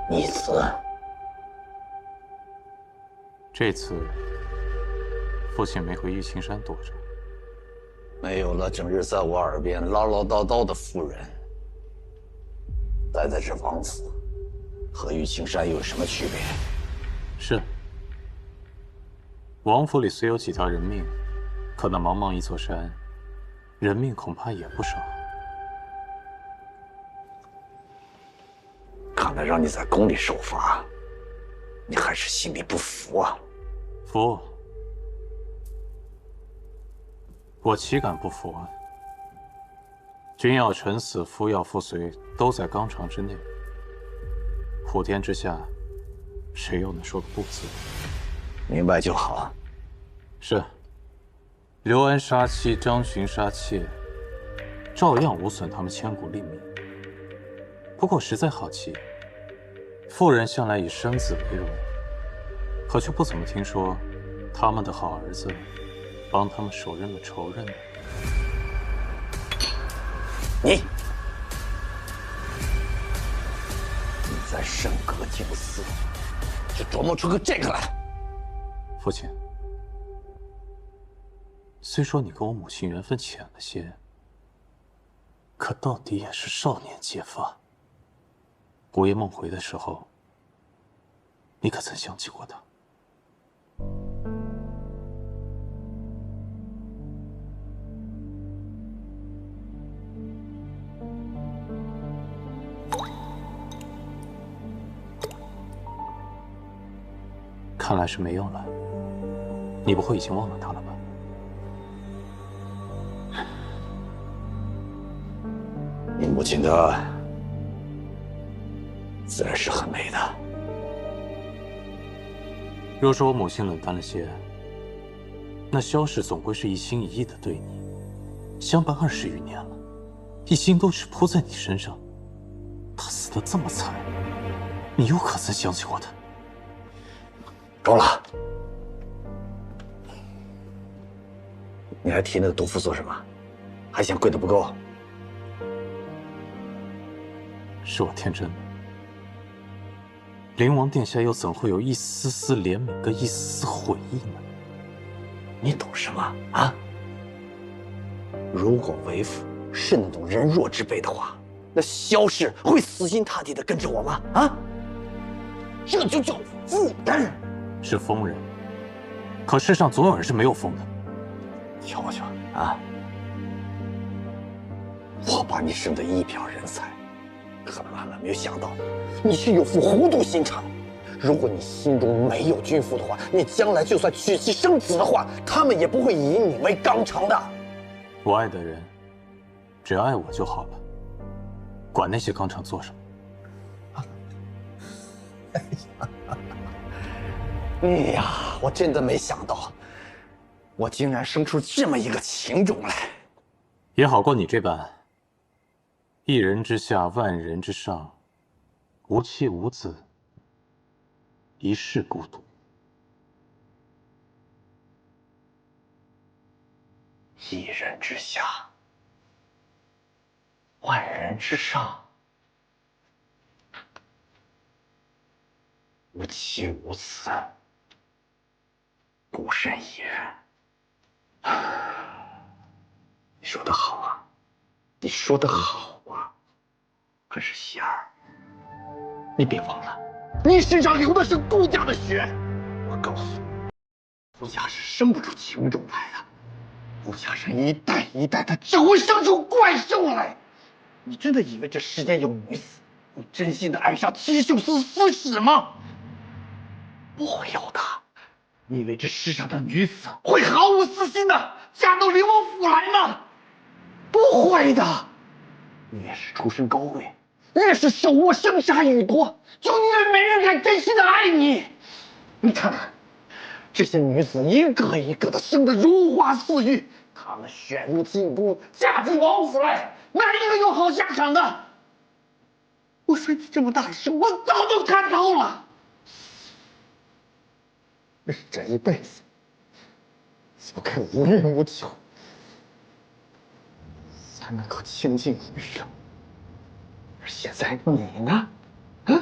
逆子。这次，父亲没回玉青山躲着，没有了整日在我耳边唠唠叨叨的妇人，待在这王府，和玉青山有什么区别？是。王府里虽有几条人命，可那茫茫一座山，人命恐怕也不少。看来让你在宫里受罚，你还是心里不服啊！服？我岂敢不服啊？君要臣死，夫要夫随，都在纲常之内。普天之下，谁又能说个不字？明白就好。是。刘安杀妻，张巡杀妾，照样无损他们千古令名。不过实在好奇，妇人向来以生子为荣，可却不怎么听说他们的好儿子帮他们手刃了仇人呢。你在圣阁静思，就琢磨出个这个来？父亲，虽说你跟我母亲缘分浅了些，可到底也是少年结发。午夜梦回的时候，你可曾想起过他？看来是没有了。你不会已经忘了他了吧？你母亲的自然是很美的。若说我母亲冷淡了些，那萧氏总归是一心一意的对你，相伴20余年了，一心都只扑在你身上。他死得这么惨，你又可曾想起过他？够了！你还提那个毒妇做什么？还嫌贵的不够？是我天真了。灵王殿下又怎会有一丝丝怜悯跟一丝丝悔意呢？你懂什么啊？如果为父是那种人弱之辈的话，那萧氏会死心塌地的跟着我吗？啊？这就叫负担。是疯人，可世上总有人是没有疯的。瞧瞧啊！我把你生得一表人才，可万万没有想到，你却有副糊涂心肠。如果你心中没有君父的话，你将来就算娶妻生子的话，他们也不会以你为纲常的。我爱的人，只要爱我就好了，管那些纲常做什么？哎呀，我真的没想到，我竟然生出这么一个情种来。也好过你这般，一人之下，万人之上，无妻无子，一世孤独。一人之下，万人之上，无妻无子，孤身一人。你说得好啊，你说得好啊。可是喜儿，你别忘了，你身上流的是顾家的血。我告诉你，顾家是生不出情种来的。顾家人一代一代的只会生出怪兽来。你真的以为这世间有女子会真心的爱上七秀司司使吗？不会有的。你以为这世上的女子会毫无私心的嫁到灵王府来吗？不会的。越是出身高贵，越是手握生杀予夺，就越没人敢真心的爱你。你看看，这些女子一个一个的生得如花似玉，她们选入进宫，嫁进王府来，哪一个有好下场的？我说你这么大的事，我早就看透了。人这一辈子就该无欲无求，才能够清静余生。而现在你呢？啊，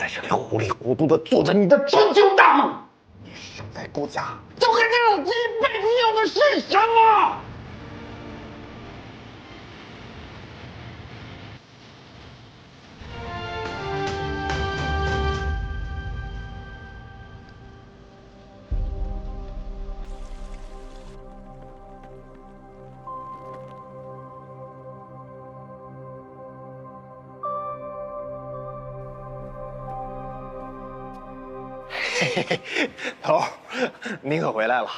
在这里糊里糊涂的做着你的春秋大梦，你身在顾家，就该知道这一辈子要的是什么。嘿嘿嘿，头，您可回来了。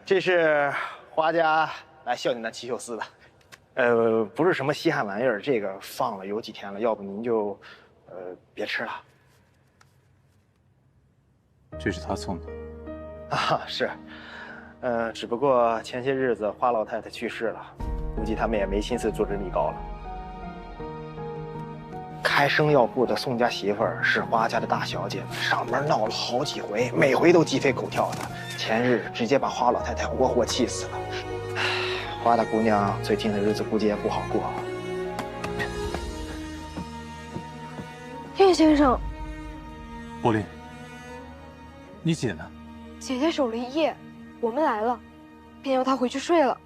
这是花家来孝敬咱齐秀司的。不是什么稀罕玩意儿，这个放了有几天了，要不您就，别吃了。这是他送的。啊，是。只不过前些日子花老太太去世了，估计他们也没心思做这米糕了。开生药铺的宋家媳妇儿是花家的大小姐，上门闹了好几回，每回都鸡飞狗跳的。前日直接把花老太太活活气死了。唉，花大姑娘最近的日子估计也不好过。叶先生，波林，你姐呢？姐姐守了一夜，我们来了，便要她回去睡了。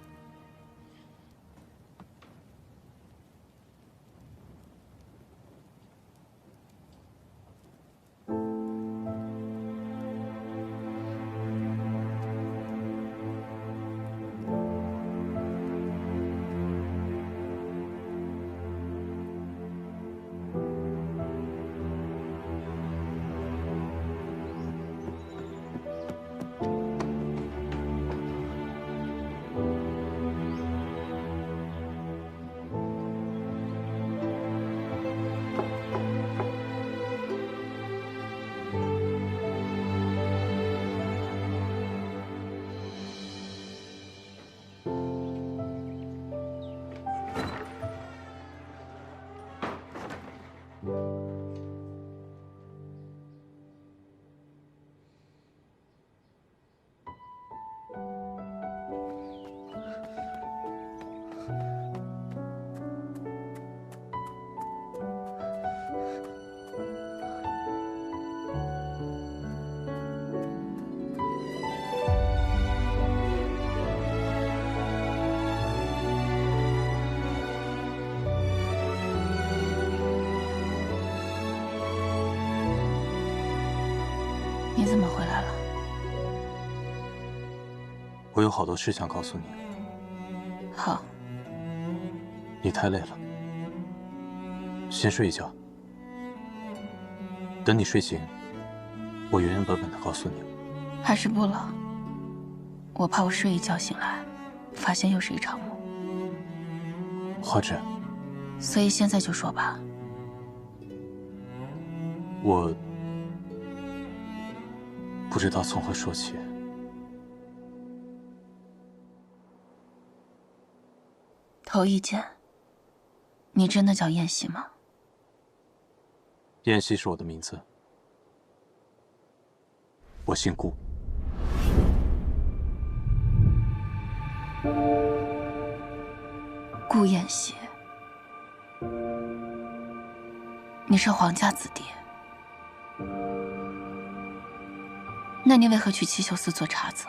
你怎么回来了？我有好多事想告诉你。好，你太累了，先睡一觉。等你睡醒，我原原本本的告诉你。还是不了。我怕我睡一觉醒来，发现又是一场梦。花枝，所以现在就说吧。我不知道从何说起。头一件，你真的叫燕西吗？燕西是我的名字，我姓顾。顾燕西，你是皇家子弟，那你为何去七秀司做茶子？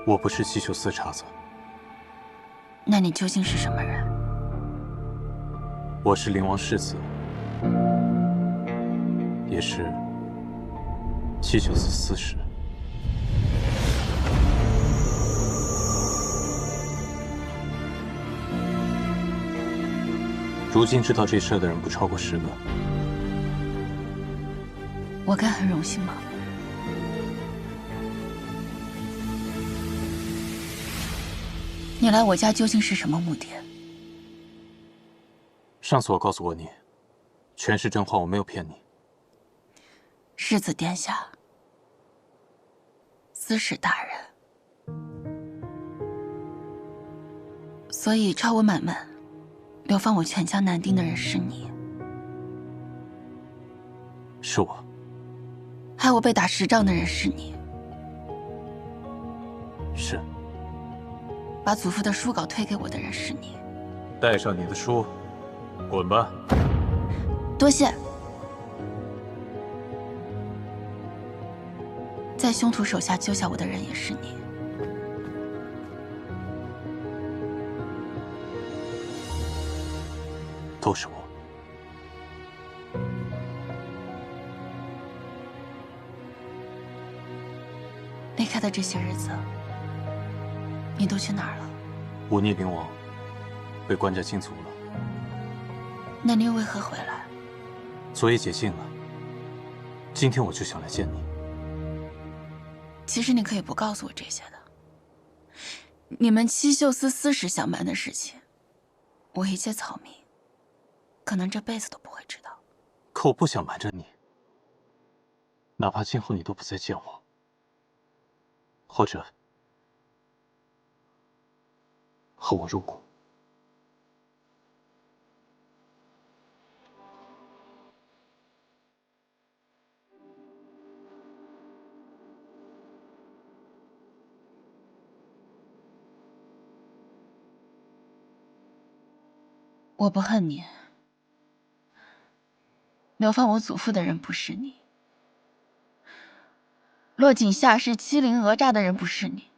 我不是七秀司茶子。那你究竟是什么人？我是灵王世子，也是七秀司司使。如今知道这事的人不超过10个。我该很荣幸吗？你来我家究竟是什么目的？上次我告诉过你，全是真话，我没有骗你。世子殿下，司使大人，所以抄我满门，流放我全家男丁的人是你。是我。害我被打10杖的人是你。是。把祖父的书稿推给我的人是你。带上你的书，滚吧。多谢。在凶徒手下救下我的人也是你。都是我。离开的这些日子，你都去哪儿了？忤逆灵王，被关在禁足了，那你又为何回来？所以解禁了。今天我就想来见你。其实你可以不告诉我这些的。你们七秀司私事相瞒的事情，我一介草民，可能这辈子都不会知道。可我不想瞒着你，哪怕今后你都不再见我，或者和我入股。我不恨你，流放我祖父的人不是你，落井下石、欺凌讹诈的人不是你。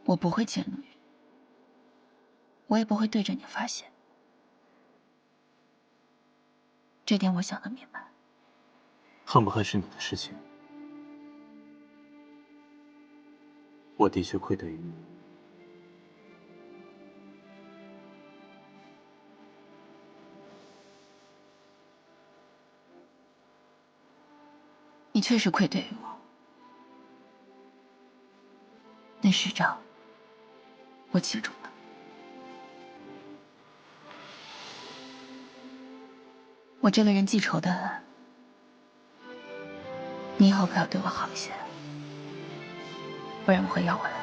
我不会迁怒于你，我也不会对着你发泄，这点我想得明白。恨不恨是你的事情，我的确愧对于你。你确实愧对于我。那师长，我记住了。我这个人记仇的很，你以后可要对我好一些，不然我会要回来的。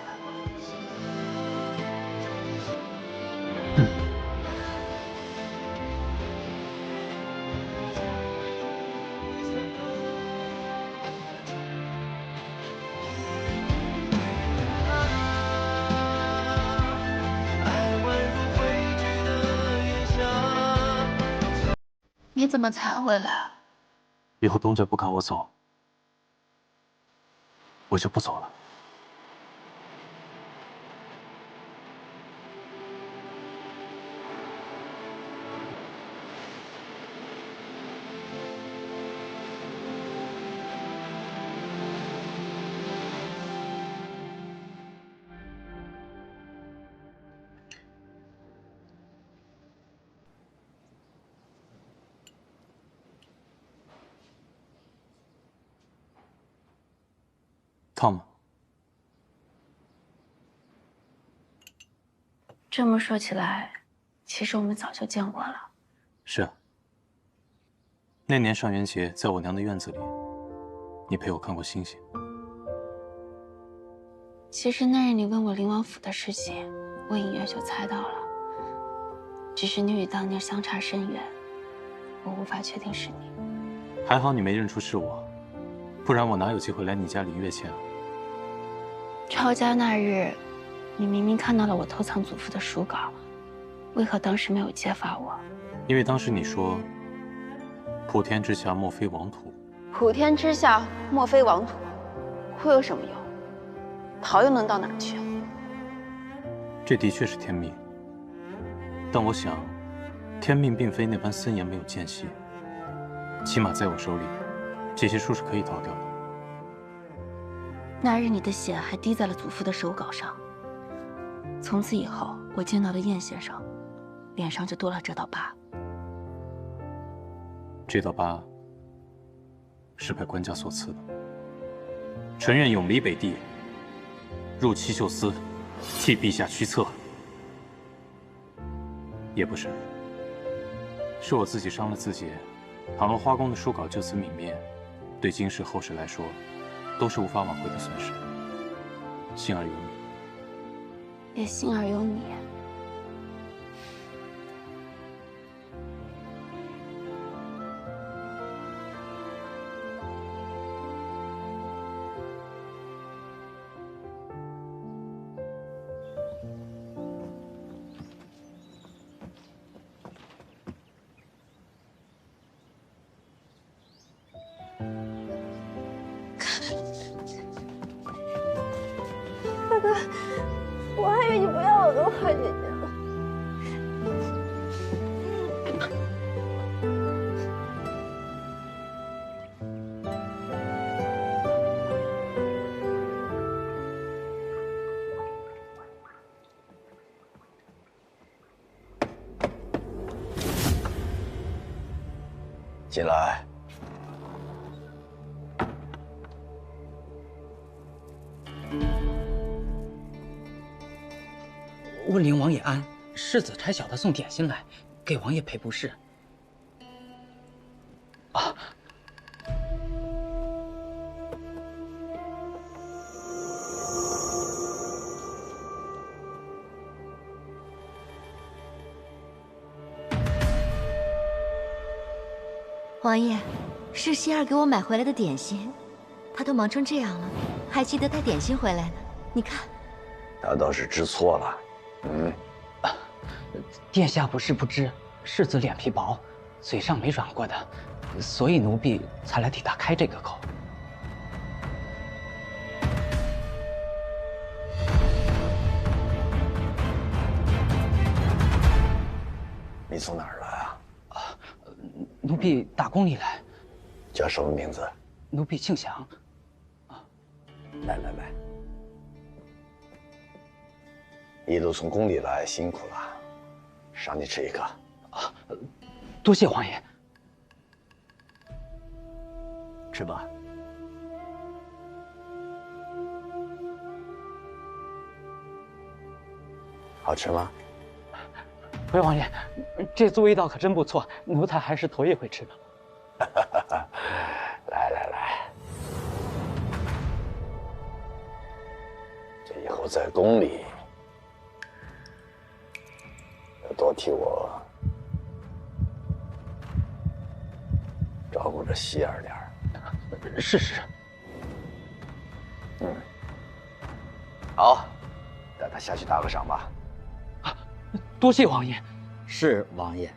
你怎么才回来？以后东家不赶我走，我就不走了。烫吗？这么说起来，其实我们早就见过了。是啊。那年上元节，在我娘的院子里，你陪我看过星星。其实那日你问我灵王府的事情，我隐约就猜到了，只是你与当年相差甚远，我无法确定是你。还好你没认出是我，不然我哪有机会来你家领月钱啊？抄家那日，你明明看到了我偷藏祖父的书稿，为何当时没有揭发我？因为当时你说，普天之下莫非王土。普天之下莫非王土，哭有什么用？逃又能到哪儿去？这的确是天命，但我想，天命并非那般森严没有间隙。起码在我手里，这些书是可以逃掉的。那日你的血还滴在了祖父的手稿上，从此以后，我见到的燕先生，脸上就多了这道疤。这道疤是拜官家所赐的。臣愿永离北地，入七秀司，替陛下驱策。也不是，是我自己伤了自己。倘若花宫的书稿就此泯灭，对今世后世来说，都是无法挽回的损失。幸而有你，也幸而有你。大哥，我还以为你不要我的花姐姐了。进来。问灵王爷安，世子差小的送点心来，给王爷赔不是。啊，王爷，是希儿给我买回来的点心，他都忙成这样了，还记得带点心回来呢。你看，他倒是知错了。殿下不是不知，世子脸皮薄，嘴上没软过的，所以奴婢才来替他开这个口。你从哪儿来啊？奴婢打宫里来。叫什么名字？奴婢姓祥。来，一路从宫里来，辛苦了，赏你吃一个。啊，多谢王爷。吃吧。好吃吗？回王爷，这滋味道可真不错，奴才还是头一回吃呢。来，这以后在宫里要多替我照顾着希儿点儿。是。好，带他下去打个赏吧。多谢王爷。是王爷。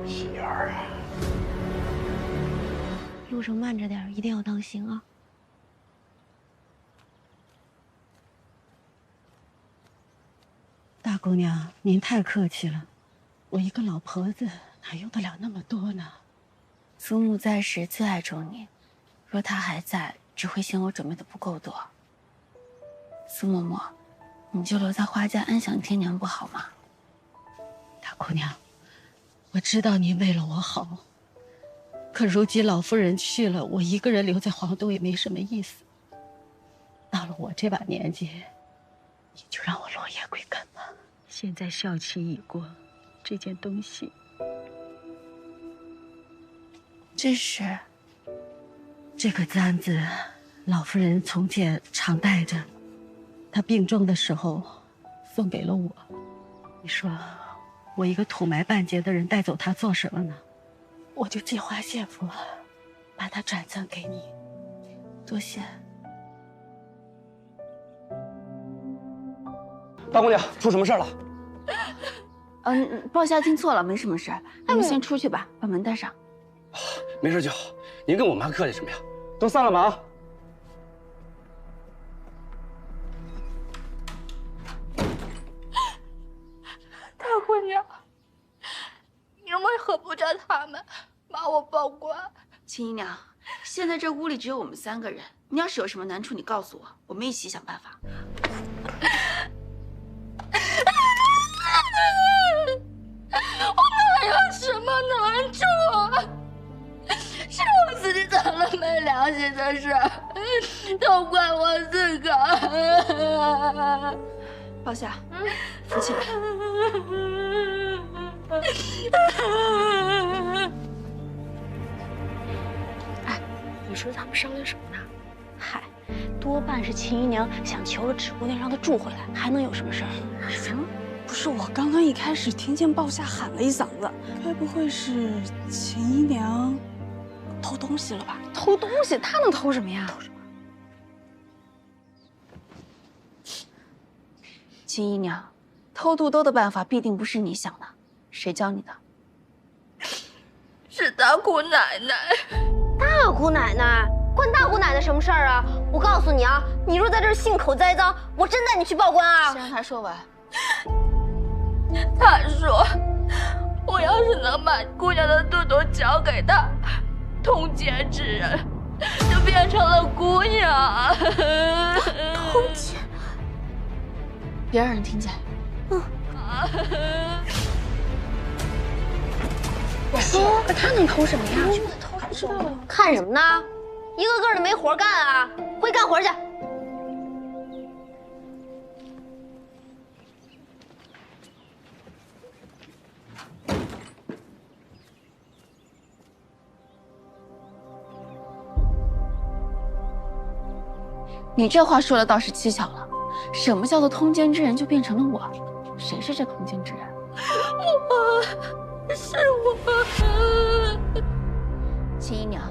希儿，路上慢着点，一定要当心啊！大姑娘，您太客气了，我一个老婆子哪用得了那么多呢？祖母在时最爱重你，若她还在，只会嫌我准备的不够多。苏嬷嬷，你就留在花家安享天年不好吗？大姑娘，我知道您为了我好，可如今老夫人去了，我一个人留在皇都也没什么意思。到了我这把年纪，你就让我落叶归根吧。现在孝期已过，这件东西，这个簪子，老夫人从前常戴着，她病重的时候送给了我。你说，我一个土埋半截的人带走它做什么呢？我就借花献佛，把它转赠给你。多谢。大姑娘，出什么事了？鲍夏听错了，没什么事。你们先出去吧，把门带上。没事就好。您跟我妈客气什么呀？都散了吧啊！大姑娘，你为何不叫他们把我保管？秦姨娘，现在这屋里只有我们3个人，你要是有什么难处，你告诉我，我们一起想办法。我哪有什么难处啊？是我自己做了没良心的事，都怪我自个儿。鲍夏，扶起来。哎，你说他们商量什么呢？嗨，多半是秦姨娘想求了芷姑娘让她住回来，还能有什么事儿？行，不是我刚刚一开始听见鲍夏喊了一嗓子，该不会是秦姨娘偷东西了吧？偷东西？他能偷什么呀？秦姨娘，偷肚兜的办法必定不是你想的，谁教你的？是大姑奶奶。大姑奶奶？关大姑奶奶什么事儿啊？我告诉你啊，你若在这儿信口栽赃，我真带你去报官啊！先让他说完。他说，我要是能把姑娘的肚兜交给他，通奸之人就变成了姑娘。通奸？别让人听见。我说他能偷什么呀？偷什么？看什么呢？一个个的没活干啊！回干活去。你这话说的倒是蹊跷了。什么叫做通奸之人就变成了我？谁是这通奸之人？是我。秦姨娘，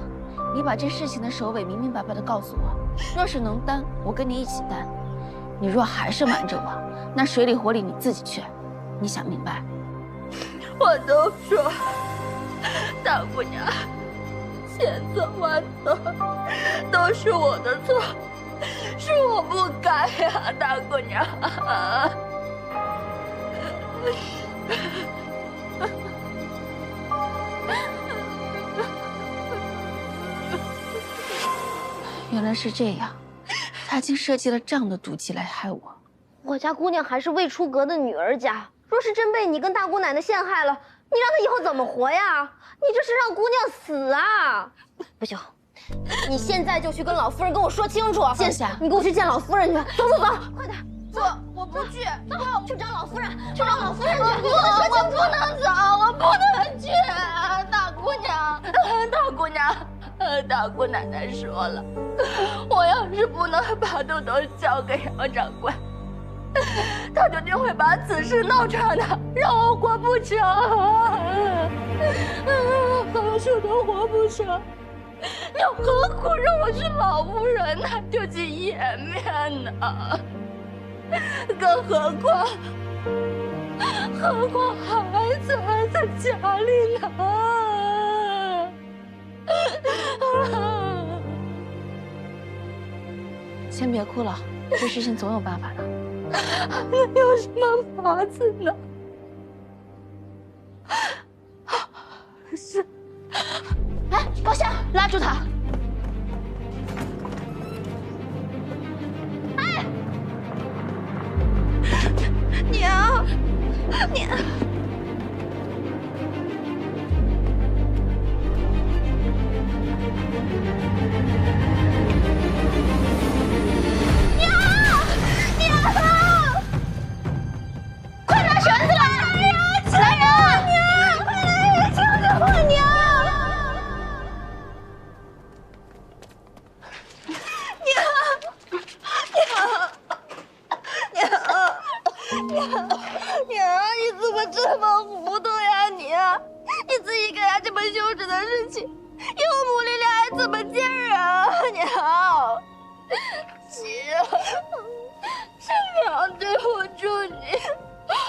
你把这事情的首尾明明白白的告诉我。若是能担，我跟你一起担；你若还是瞒着我，那水里火里你自己去。你想明白？我都说，大姑娘，千错万错，都是我的错，是我不该呀，大姑娘。原来是这样，他竟设计了这样的毒计来害我。我家姑娘还是未出阁的女儿家，若是真被你跟大姑奶奶陷害了，你让她以后怎么活呀？你这是让姑娘死啊！不行，你现在就去跟老夫人跟我说清楚。殿下，你给我去见老夫人去，走走走，快点。走，我不去，走，去找老夫人，去找老夫人去。我不能走，我不能去，大姑娘，大姑娘。大姑奶奶说了，我要是不能把肚兜交给杨掌柜，他就定会把此事闹传的，让我活不成，横竖都活不成。又何苦让我是老夫人呢？就其颜面呢？更何况孩子还在家里呢。先别哭了，这事情总有办法的。有什么法子呢？是，哎，高香，拉住他！哎，娘，娘。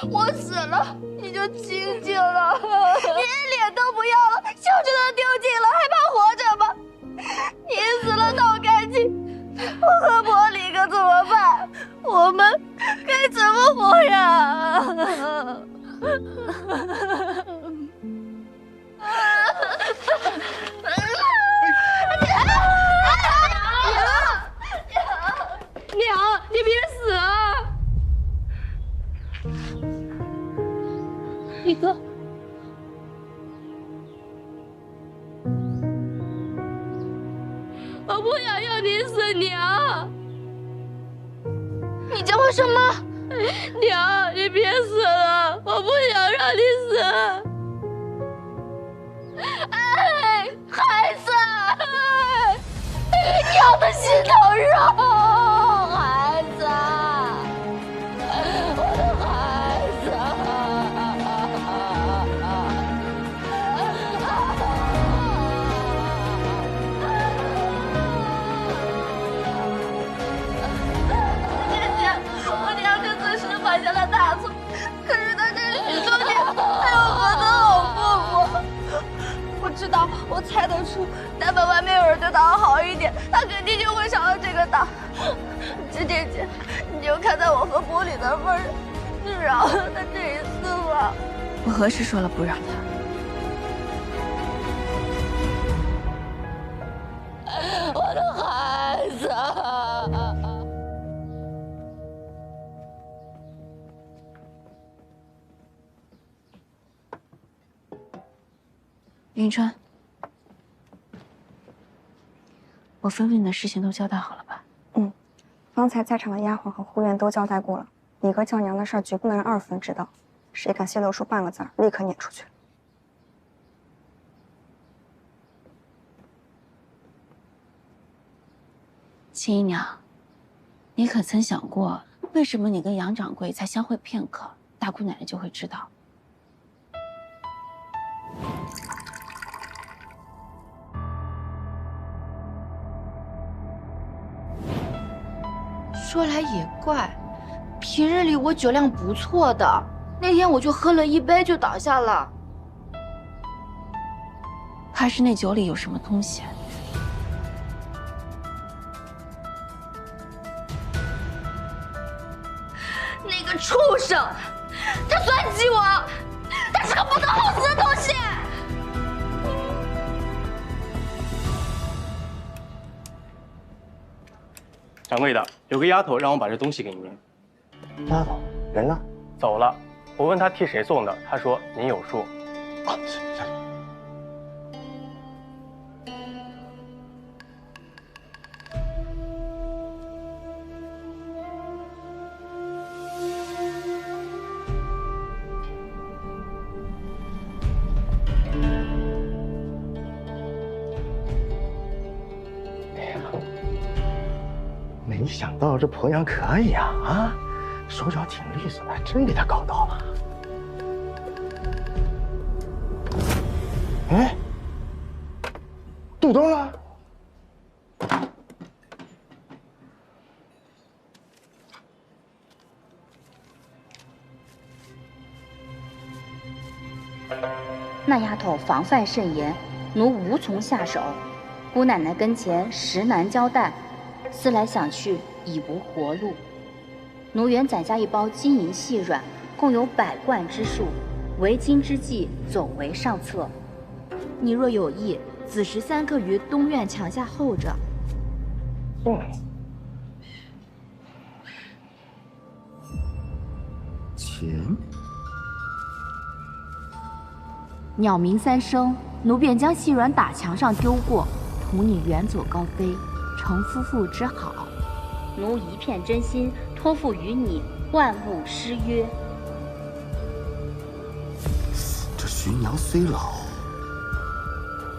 我死了，你就清静了，你连脸都不要了，袖子都丢尽了，还怕活着吗？你死了闹干净，我和婆离可怎么办？我们该怎么活呀？娘，你别死啊！一哥，我不想要你死，娘！你叫我什么？娘，你别死了，我不想让你死。哎，孩子，娘的心头肉，孩子，我的孩子。好一点，他肯定就会想到这个当。这姐姐，你就看在我和玻璃的份上，就饶了他这一次吧。我何时说了不让他？我的孩子。迎春，我吩咐你的事情都交代好了吧？嗯，方才在场的丫鬟和护院都交代过了，你和绛娘的事儿绝不能让二夫人知道，谁敢泄露出半个字儿，立刻撵出去。秦姨娘，你可曾想过，为什么你跟杨掌柜才相会片刻，大姑奶奶就会知道？说来也怪，平日里我酒量不错的，那天我就喝了1杯就倒下了。还是那酒里有什么东西？那个畜生，他算计我，他是个不得好死的东西。掌柜的，有个丫头让我把这东西给您。丫头人呢？走了。我问她替谁送的，她说您有数。啊，行。没想到这婆娘可以啊，手脚挺利索的，还真给她搞到了。哎，肚兜呢？那丫头防范甚严，奴无从下手。姑奶奶跟前实难交代，思来想去已无活路。奴原攒下一包金银细软，共有100贯之数，为今之计总为上策。你若有意，子时3刻于东院抢下候着。钱。鸟鸣3声，奴便将细软打墙上丢过，图你远走高飞，成夫妇之好。奴一片真心托付于你，万勿失约。这徐娘虽老，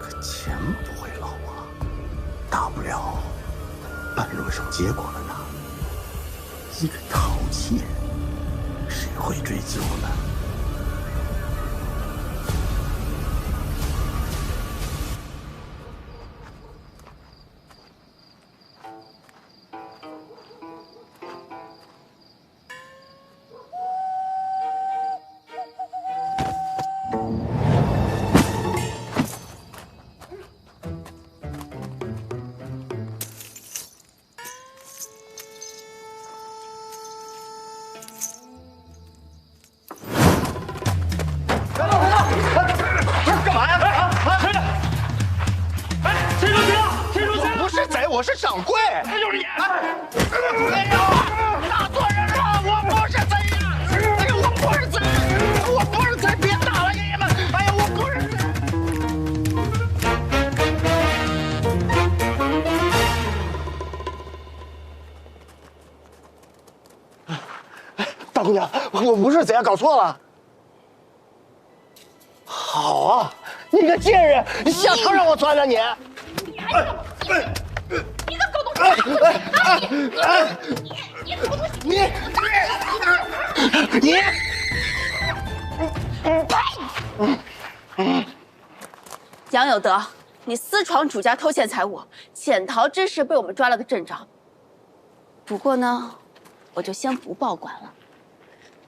可钱不会老啊，大不了半路上结果了呢。一个陶妾，谁会追究呢？我是掌柜，这就是你！哎呦，打错人了！我不是贼呀！哎呦，我不是贼，我不是贼！别打了，爷爷们！哎呀，我不是贼。大姑娘，我不是贼啊，搞错了。好啊，你个贱人，你下坑让我钻了你！你还你个狗东西！杨有德，你私闯主家偷窃财物，潜逃之事被我们抓了个正着。不过呢，我就先不报官了。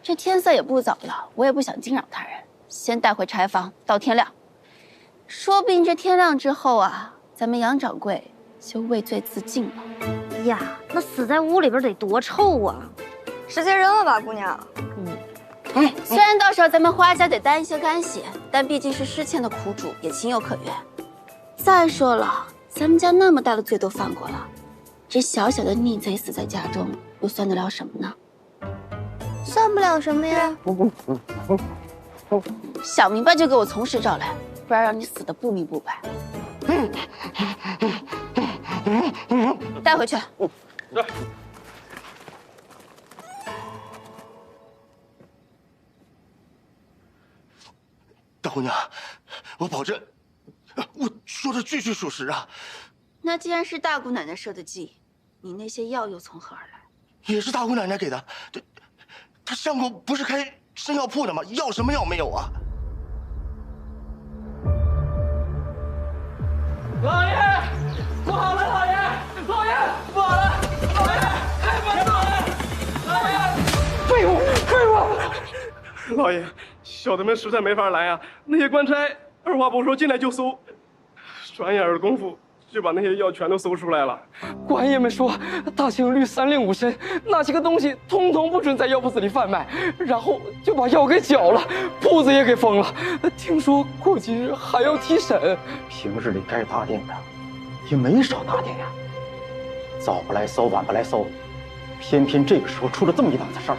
这天色也不早了，我也不想惊扰他人，先带回柴房到天亮。说不定这天亮之后啊，咱们杨掌柜就畏罪自尽了。呀，那死在屋里边得多臭啊！直接扔了吧，姑娘。虽然到时候咱们花家得担一些干系，但毕竟是失窃的苦主，也情有可原。再说了，咱们家那么大的罪都犯过了，这小小的逆贼死在家中，又算得了什么呢？算不了什么呀。想明白就给我从实招来，不然让你死得不明不白。带回去。大姑娘，我保证，我说的句句属实啊。那既然是大姑奶奶设的计，你那些药又从何而来？也是大姑奶奶给的。她相公不是开生药铺的吗？要什么药没有啊？老爷，不好了，老爷，老爷，不好了，老爷，开门，老爷，废物，废物！老爷，小的们实在没法来啊！那些官差二话不说进来就搜，转眼的功夫就把那些药全都搜出来了。官爷们说，大清律3令5申，那些个东西通通不准在药铺子里贩卖，然后就把药给缴了，铺子也给封了。听说过几日还要提审。平日里该打点的也没少打点呀，早不来搜，晚不来搜，偏偏这个时候出了这么一档子事儿。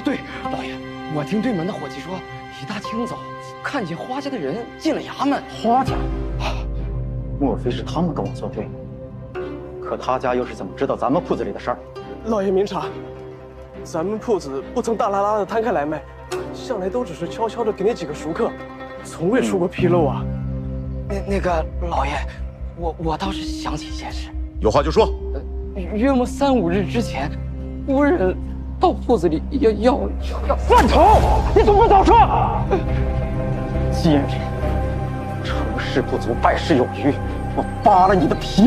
对，老爷，我听对门的伙计说，一大清早看见花家的人进了衙门。花家？莫非是他们跟我作对？可他家又是怎么知道咱们铺子里的事儿？老爷明察，咱们铺子不曾大拉拉的摊开来卖，向来都只是悄悄的给那几个熟客，从未出过纰漏啊。那个老爷，我倒是想起一件事。有话就说。约莫3、5日之前，无人到铺子里要范畴，你怎么不早说？奸人，成事不足，败事有余，我扒了你的皮！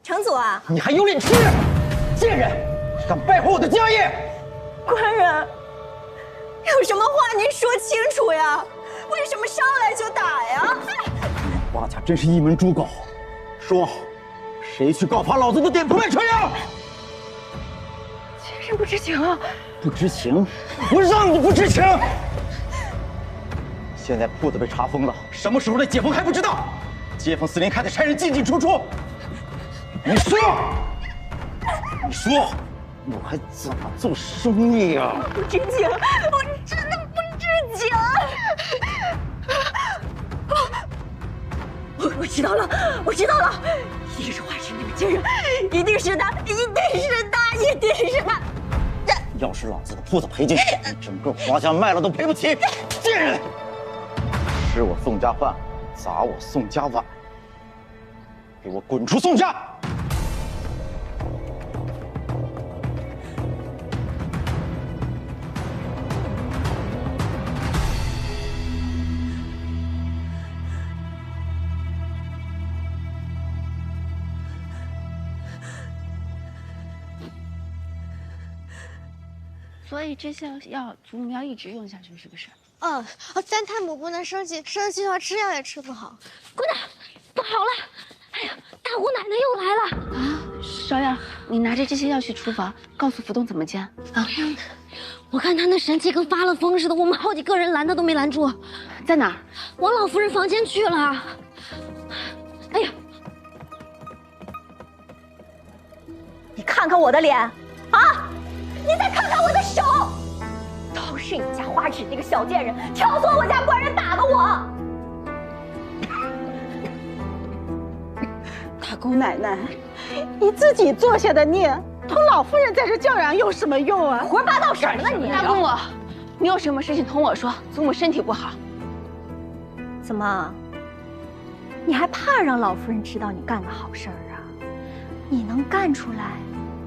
程祖啊，你还有脸吃？贱人，敢败坏我的家业！官人，有什么话您说清楚呀？为什么上来就打呀？花家真是一门猪狗！说，谁去告发老子的店铺卖春药？妾身不知情啊！不知情？我让你不知情！现在铺子被查封了，什么时候的解封还不知道？街坊4连开的差人进进出出。你说，我还怎么做生意啊？不知情，我真的不知情。我知道了，我知道了，一定是花池那个奸人，一定是他，一定是他，一定是他。要是老子的铺子赔进去，整个花家卖了都赔不起。贱人，吃我宋家饭，砸我宋家碗，给我滚出宋家！所以这些药祖母要一直用下去，是不是？咱太母不能生气，生气的话吃药也吃不好。姑娘，不好了！哎呀，大姑奶奶又来了啊！芍药，你拿着这些药去厨房，告诉福东怎么煎啊！我看他那神气跟发了疯似的，我们好几个人拦他都没拦住。在哪儿？往老夫人房间去了。哎呀，你看看我的脸，啊！你再看看我的手，都是你家花纸那个小贱人挑唆我家官人打的我。大姑奶奶，你自己做下的孽，同老夫人在这叫嚷有什么用啊？胡说八道什么呢你？大公公，你有什么事情同我说，祖母身体不好。怎么？你还怕让老夫人知道你干的好事儿啊？你能干出来，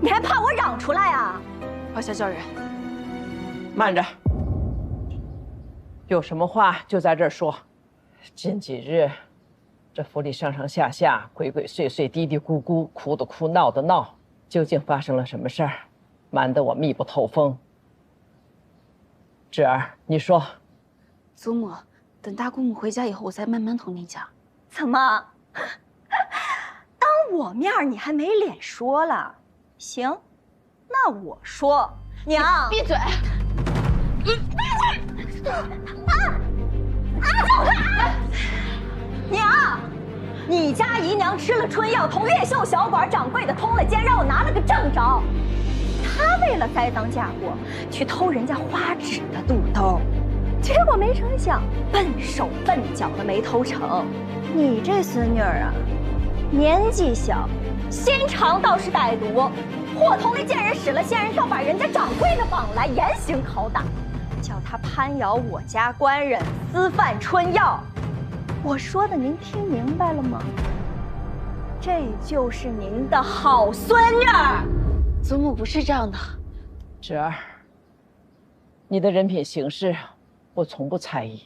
你还怕我嚷出来啊？花下叫人。慢着，有什么话就在这儿说。近几日，这府里上上下下、鬼鬼祟祟、嘀嘀咕咕、哭的哭、闹的闹，究竟发生了什么事儿？瞒得我密不透风。芷儿，你说。祖母，等大姑母回家以后，我再慢慢同您讲。怎么？当我面你还没脸说了？行，那我说，娘，闭嘴！走开！娘，你家姨娘吃了春药，同越秀小馆掌柜的通了奸，让我拿了个正着。她为了栽赃嫁祸，去偷人家花纸的肚兜，结果没成想笨手笨脚的没偷成。你这孙女儿啊，年纪小，心肠倒是歹毒，伙同那贱人使了仙人跳，把人家掌柜的绑来严刑拷打，叫他攀咬我家官人，私贩春药。我说的您听明白了吗？这就是您的好孙女儿。祖母不是这样的。芷儿，你的人品行事，我从不猜疑。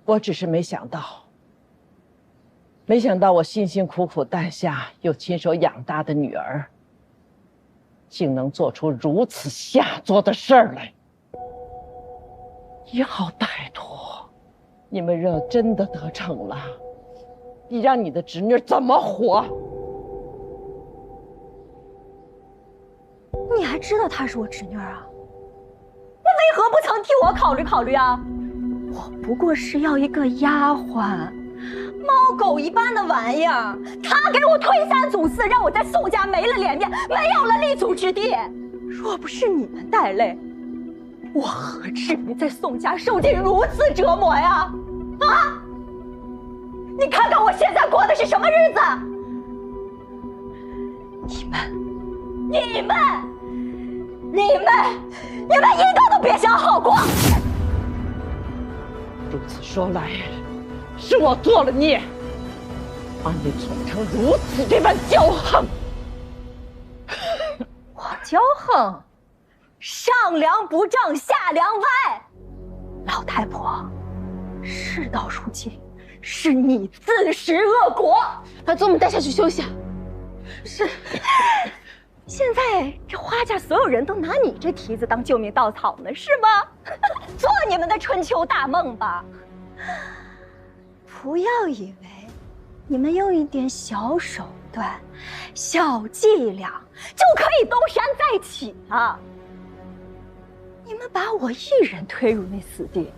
我只是没想到我辛辛苦苦诞下又亲手养大的女儿，竟能做出如此下作的事儿来。你好歹毒！你们若真的得逞了，你让你的侄女怎么活？你还知道她是我侄女啊？你为何不曾替我考虑考虑啊？我不过是要一个丫鬟，猫狗一般的玩意儿，她给我推三阻四，让我在宋家没了脸面，没有了立足之地。若不是你们带累，我何至于在宋家受尽如此折磨呀？啊！你看看我现在过的是什么日子？你们一个都别想好过！如此说来，是我做了孽，把你宠成如此这般骄横。我骄横，上梁不正下梁歪。老太婆，事到如今，是你自食恶果。把祖母带下去休息。是。现在这花家所有人都拿你这蹄子当救命稻草呢，是吗？做你们的春秋大梦吧。不要以为你们用一点小手段、小伎俩就可以东山再起了。你们把我一人推入那死地，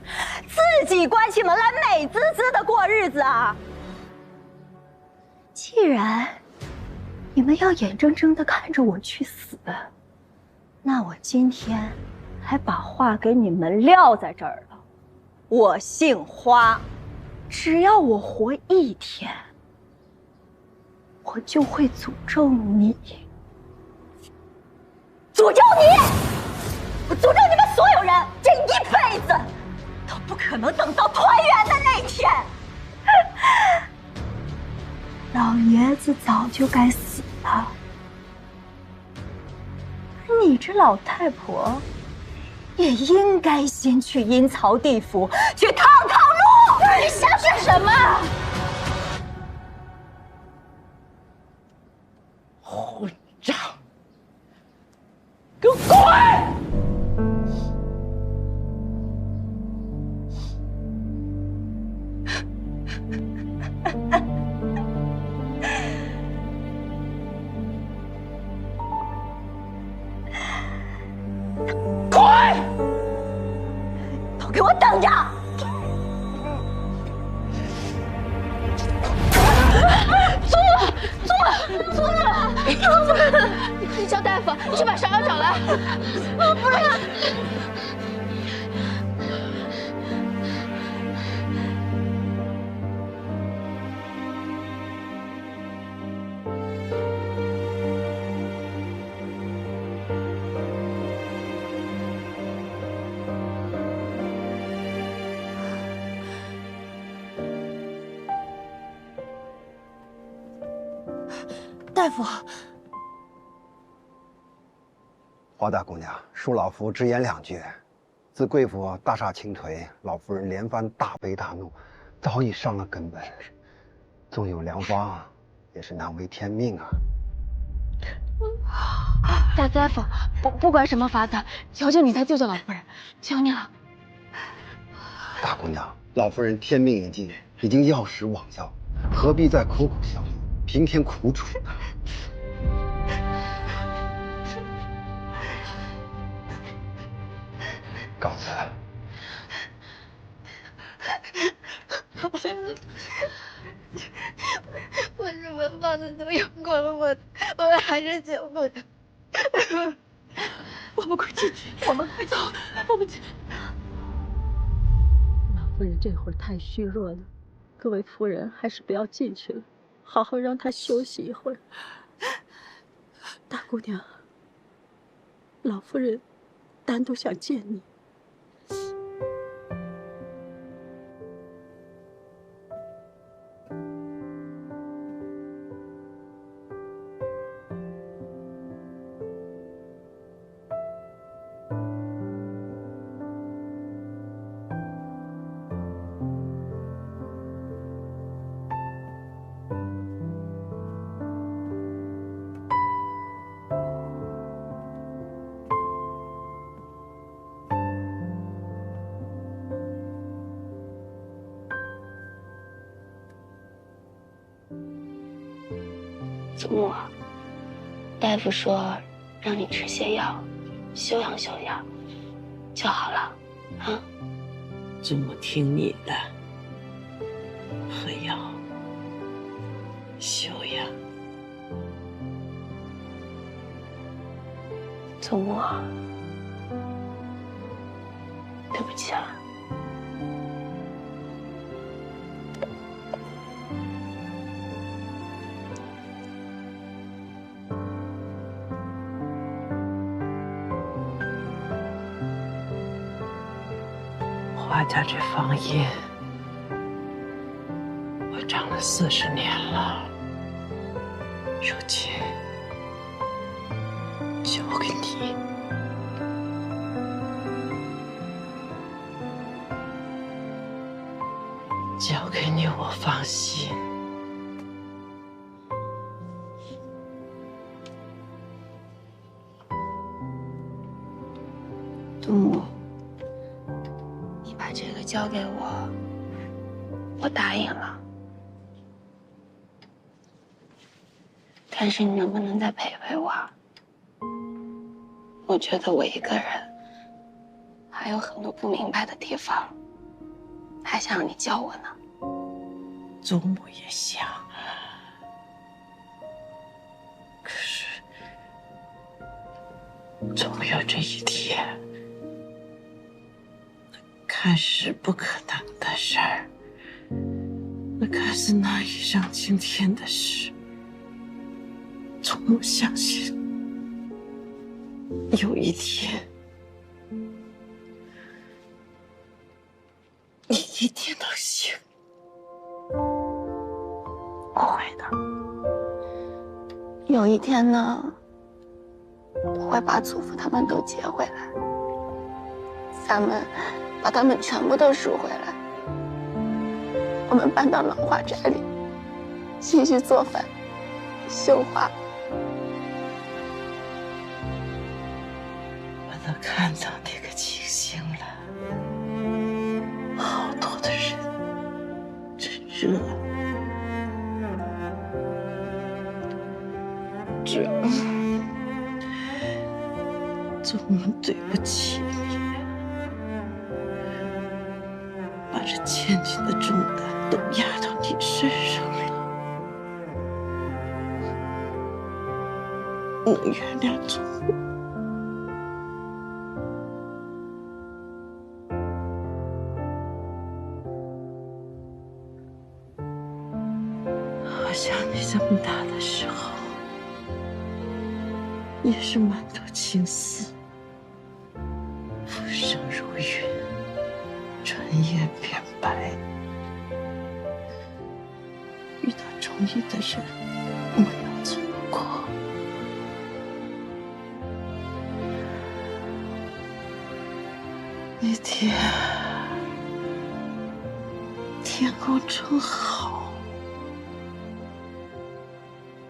自己关起门来美滋滋的过日子啊！既然你们要眼睁睁地看着我去死，那我今天还把话给你们撂在这儿了。我姓花，只要我活一天，我就会诅咒你，诅咒你！我诅咒你们所有人，这一辈子都不可能等到团圆的那天。老爷子早就该死了，你这老太婆也应该先去阴曹地府去趟趟路。你想是什么？混账！给我滚！都给我等着！祖母，你快叫大夫，你去把芍药找来。不然。大夫，花大姑娘，恕老夫直言两句。自贵府大厦倾颓，老夫人连番大悲大怒，早已伤了根本。纵有良方，也是难为天命啊。大夫，不管什么法子，求求你再救救老夫人，求你了。大姑娘，老夫人天命已尽，已经药石罔药，何必再苦苦相扶，平添苦楚呢？告辞。我什么法子都用过了，我们还是救不了。我们快进去，我们快走，我们进。老夫人这会儿太虚弱了，各位夫人还是不要进去了，好好让她休息一会儿。大姑娘，老夫人单独想见你。祖母，大夫说让你吃些药，休养休养，就好了，啊？祖母听你的，喝药，休养。祖母，对不起啊。华家这房印，我长了40年了，如今交给你。交给你，我放心。祖母，你把这个交给我，我答应了。但是你能不能再陪陪我？我觉得我一个人还有很多不明白的地方，还想让你教我呢。祖母也想，可是总有这一天，那看似不可能的事儿，那看似难以上青天的事，祖母相信，有一天，你一定能行。不会的，有一天呢，我会把祖父他们都接回来，咱们把他们全部都赎回来，我们搬到老华宅里，继续做饭、绣花。我都看到那个情形了，好多的人，真热。祖母对不起你，把这千斤的重担都压到你身上了。能原谅祖母？我想你这么大的时候，也是满肚情丝，浮生如云，春叶变白。遇到中意的人，莫要错过。那天天空正好，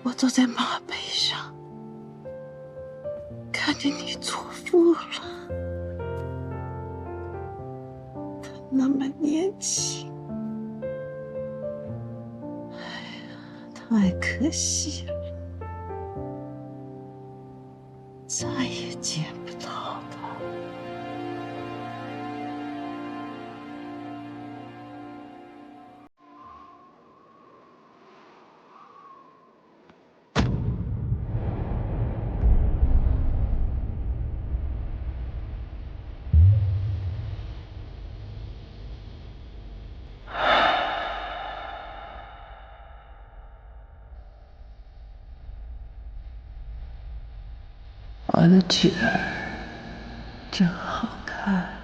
我坐在马背上，对你错付了。他那么年轻，哎呀，太可惜了，再也见不到他。我的女儿真好看。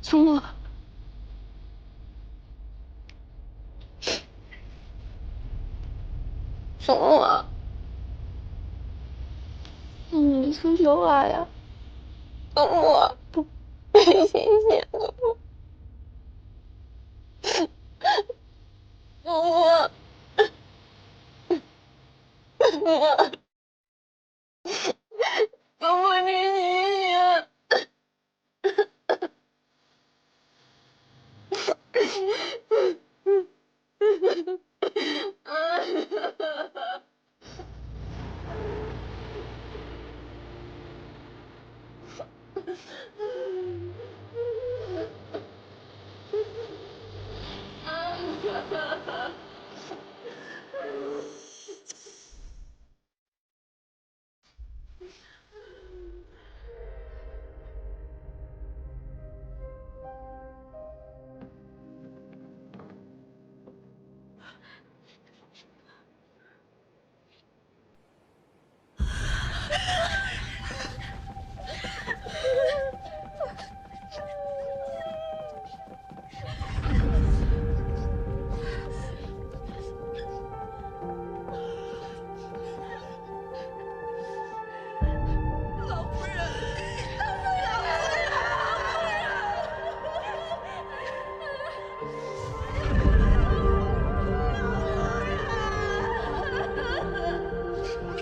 祖母，祖母，你出去玩呀？祖母，谢谢祖母。祖母，祖母，祖母，你醒醒！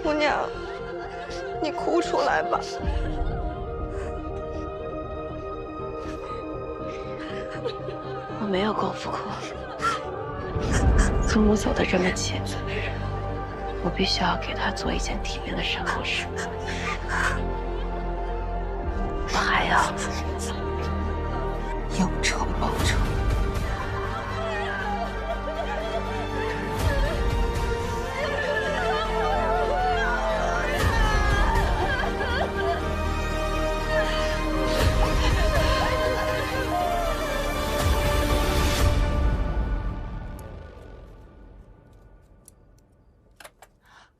姑娘，你哭出来吧。我没有功夫哭。祖母走得这么近，我必须要给她做一件体面的身后事。我还要有仇报仇。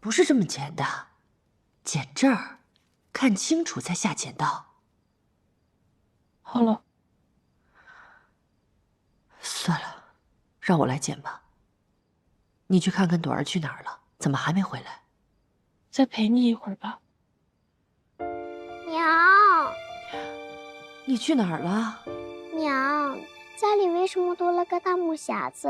不是这么剪的，剪这儿，看清楚再下剪刀。好了，算了，让我来剪吧。你去看看朵儿去哪儿了？怎么还没回来？再陪你一会儿吧。娘，你去哪儿了？娘，家里为什么多了个大木匣子？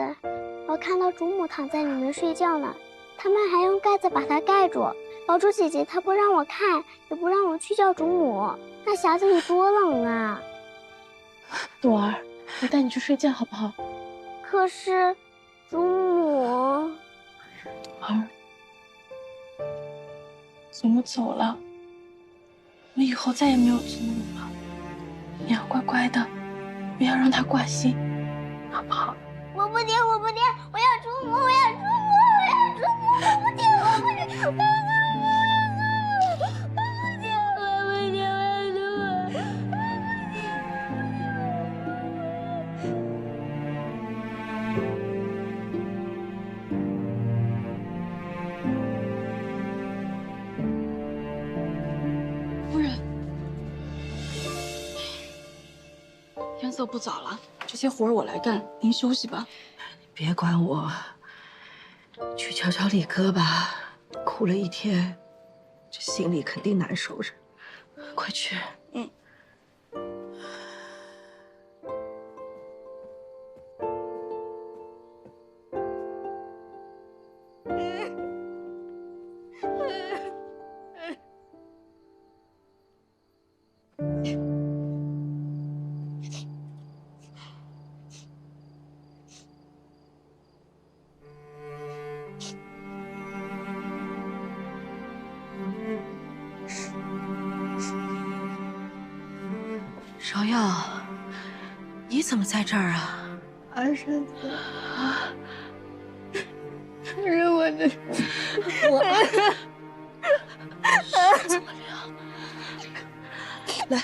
我看到祖母躺在里面睡觉呢，他们还用盖子把它盖住。宝珠姐姐她不让我看，也不让我去叫祖母，那匣子里多冷啊！朵儿，我带你去睡觉好不好？可是，祖母，朵儿，祖母走了，我以后再也没有祖母了。你要乖乖的，不要让她挂心，好不好？我不听，我不听，我要祖母，我要祖母，我要祖母，我不听，我不听，我不听。夫人，天色不早了，这些活儿我来干，您休息吧。别管我，去瞧瞧李哥吧，哭了一天，这心里肯定难受着。快去。你怎么在这儿啊？阿山子，是我的，怎么了？来。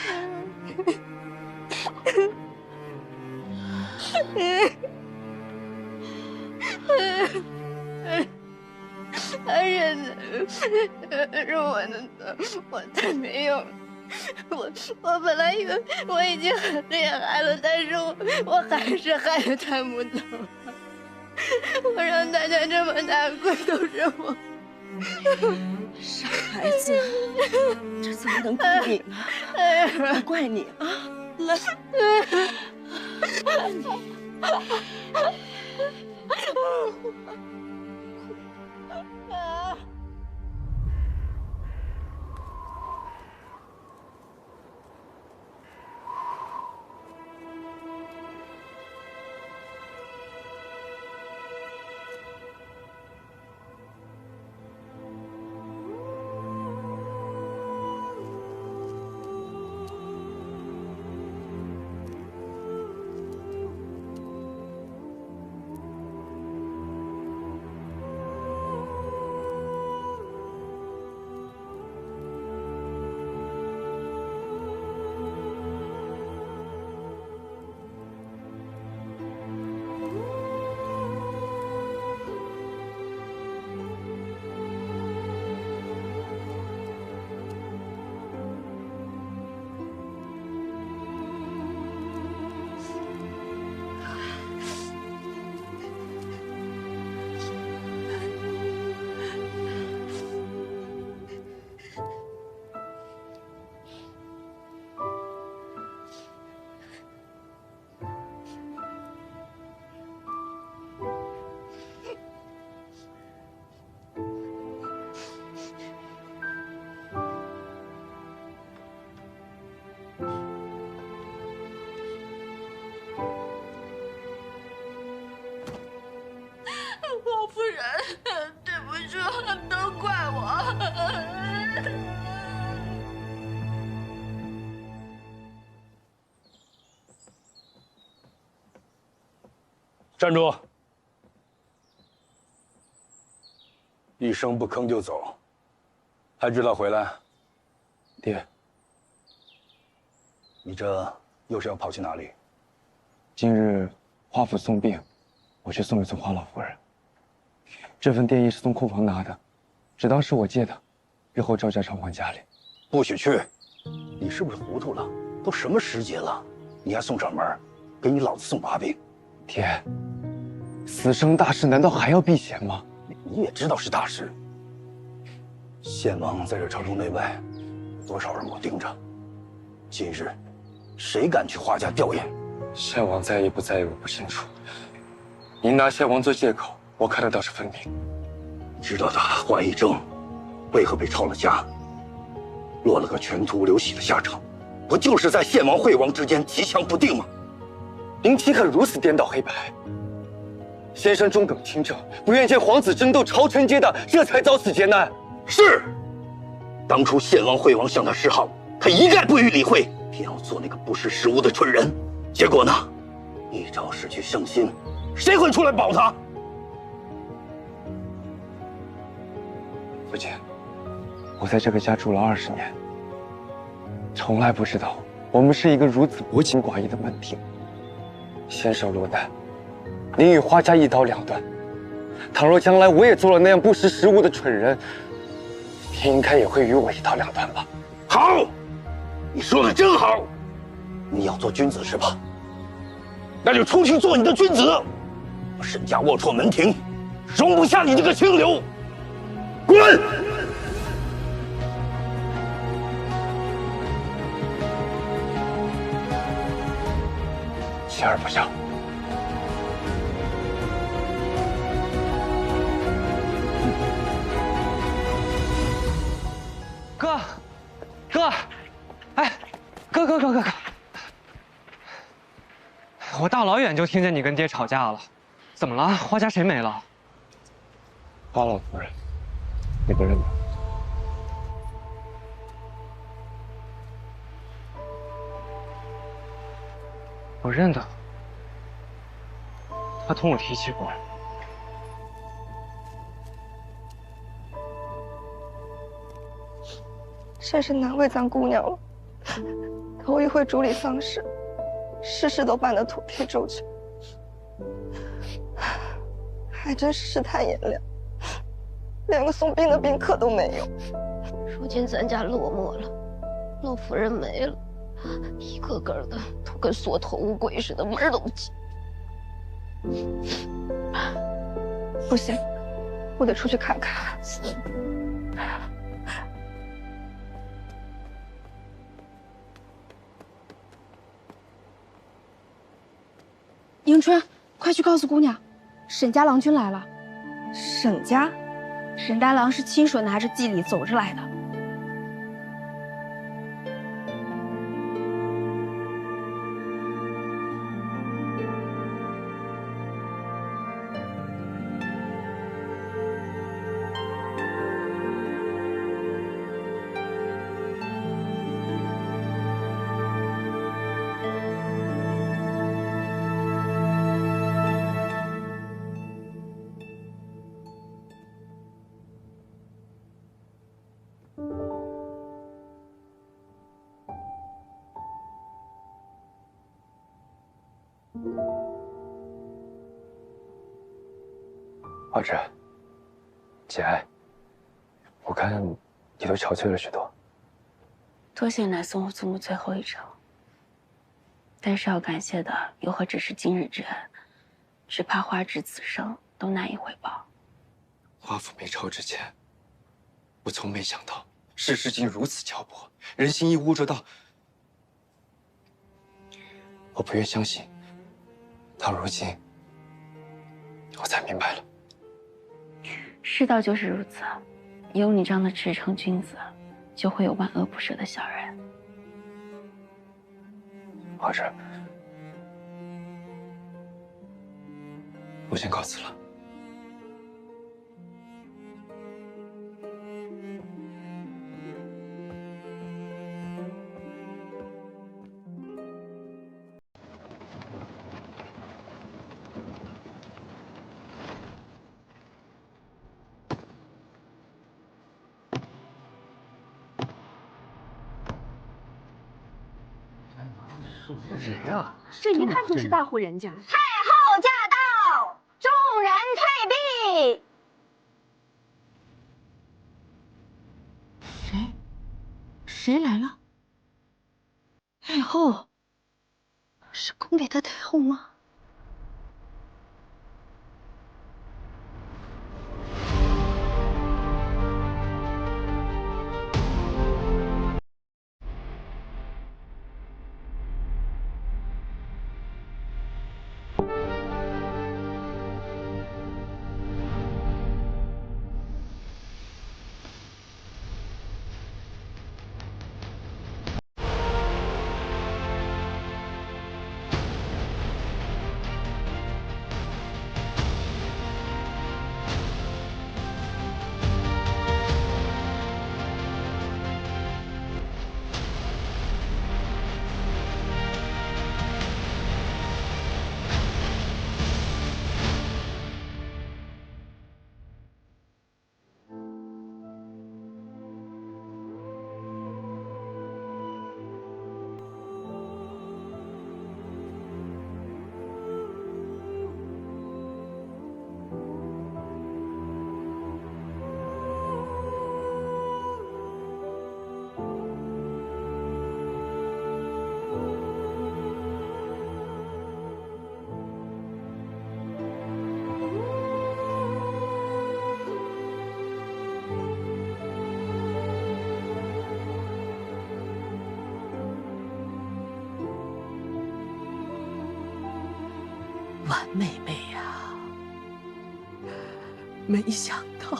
阿山子，是我的错，我才没有。我本来以为我已经很厉害了，但是我还是害得他们走了。我让大家这么难过，都是我。傻孩子，这怎么能怪你呢？不怪你啊！来。老夫人，对不住，都怪我。站住！一声不吭就走，还知道回来？爹，你这又是要跑去哪里？今日花府送殡，我去送一送花老夫人。这份奠仪是从库房拿的，只当是我借的，日后照价偿还家里。不许去！你是不是糊涂了？都什么时节了，你还送上门，给你老子送把柄！爹，死生大事难道还要避嫌吗？你也知道是大事。献王在这朝中内外，有多少人我盯着？今日，谁敢去花家吊唁？献王在意不在意我不清楚，您拿献王做借口，我看得倒是分明。知道他怀疑症为何被抄了家，落了个全图流血的下场，不就是在献王惠王之间吉祥不定吗？您岂可如此颠倒黑白？先生中耿清正，不愿见皇子争斗朝臣阶的，这才遭此劫难。是，当初献王惠王向他示好，他一概不予理会，偏要做那个不识时务的蠢人。结果呢，一朝失去圣心，谁会出来保他？父亲，我在这个家住了20年，从来不知道我们是一个如此薄情寡义的门庭。先生落难，您与花家一刀两断。倘若将来我也做了那样不识时务的蠢人，您应该也会与我一刀两断吧？好，你说的真好。你要做君子是吧？那就出去做你的君子。我沈家龌龊门庭，容不下你这个清流。滚！妻儿不孝。哥，哥，哎，哥，我大老远就听见你跟爹吵架了，怎么了？花家谁没了？花老夫人，你不认得？我认得，他同我提起过。真是难为咱姑娘了，头一回主理丧事，事事都办得妥帖周全，还真是世态炎凉，连个送殡的宾客都没有。如今咱家落寞了，老夫人没了，一个个的都跟缩头乌龟似的，门儿都不进。不行，我得出去看看。迎春，快去告诉姑娘，沈家郎君来了。沈家？沈大郎是亲手拿着祭礼走着来的。华芷，节哀，我看你都憔悴了许多。多谢乃送我祖母最后一程，但是要感谢的又何止是今日之恩，只怕花至此生都难以回报。华府没朝之前，我从没想到世事竟如此漂泊，人心亦污浊到我不愿相信。到如今，我才明白了。世道就是如此，有你这样的赤诚君子，就会有万恶不赦的小人。华芷，我先告辞了。谁呀？这一看就是大户人家。太后驾到，众人退避。谁来了？太后，是宫里的太后吗？婉妹妹呀，没想到